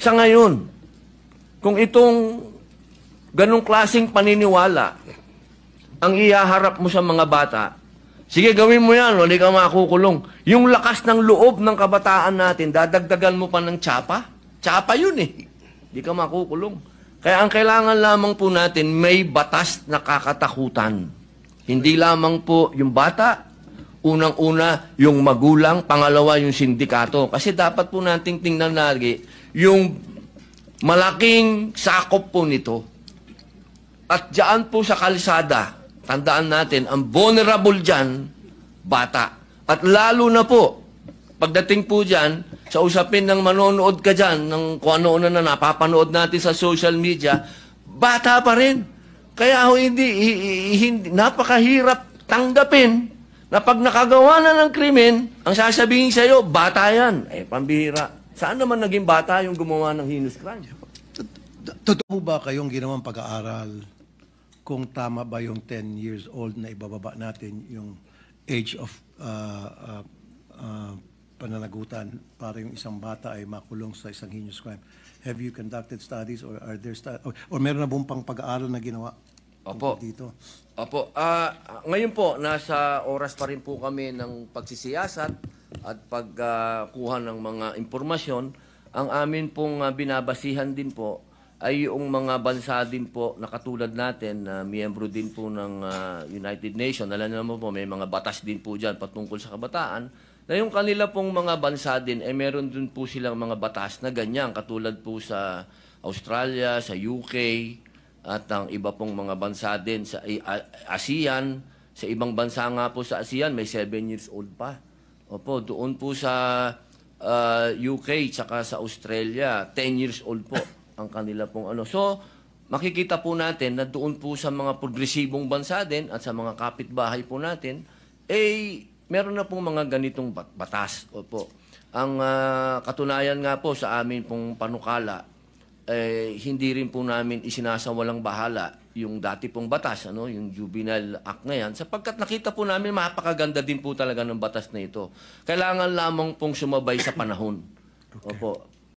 sa ngayon, kung itong ganong klaseng paniniwala ang ihaharap mo sa mga bata, sige, gawin mo yan, hindi ka makukulong. Yung lakas ng loob ng kabataan natin, dadagdagan mo pa ng tsapa? Tsapa yun eh. Hindi ka makukulong. Kaya ang kailangan lamang po natin, may batas na kakatakutan. Hindi lamang po yung bata, unang-una yung magulang, pangalawa yung sindikato. Kasi dapat po nating tingnan lagi yung malaking sakop po nito. At diyan po sa kalsada, tandaan natin, ang vulnerable dyan, bata. At lalo na po, pagdating po dyan, sa usapin ng manonood ka dyan, ng kung ano-ano na napapanood natin sa social media, bata pa rin. Kaya hindi, napakahirap tanggapin na pag nakagawa na ng krimen, ang sasabihin sa'yo, bata yan. Eh, pambihira. Saan naman naging bata yung gumawa ng heinous crime? Totoo ba kayong ginawang pag-aaral kung tama ba yung 10 years old na ibababa natin yung age of pananagutan para yung isang bata ay makulong sa isang heinous crime? Have you conducted studies or are there or meron na buong pang pag-aaral na ginawa dito? Opo. Ngayon po, nasa oras pa rin po kami ng pagsisiyasat at pagkuha ng mga impormasyon. Ang amin pong binabasihan din po ay yung mga bansa din po na katulad natin na miyembro din po ng United Nations. Alam naman po, may mga batas din po dyan patungkol sa kabataan, na yung kanila pong mga bansa din, eh meron din po silang mga batas na ganyan, katulad po sa Australia, sa UK, at ang iba pong mga bansa din sa ASEAN. Sa ibang bansa nga po sa ASEAN, may 7 years old pa. Opo, doon po sa UK, tsaka sa Australia, 10 years old po ang kanila pong ano. So, makikita po natin na doon po sa mga progresibong bansa din at sa mga kapitbahay po natin, eh, meron na pong mga ganitong batas. Opo. Ang katunayan nga po sa amin pong panukala, eh, hindi rin po namin isinasawalang bahala yung dati pong batas, ano, yung Juvenile Act na yan, sapagkat nakita po namin mapakaganda din po talaga ng batas na ito. Kailangan lamang pong sumabay sa panahon. Okay. Opo.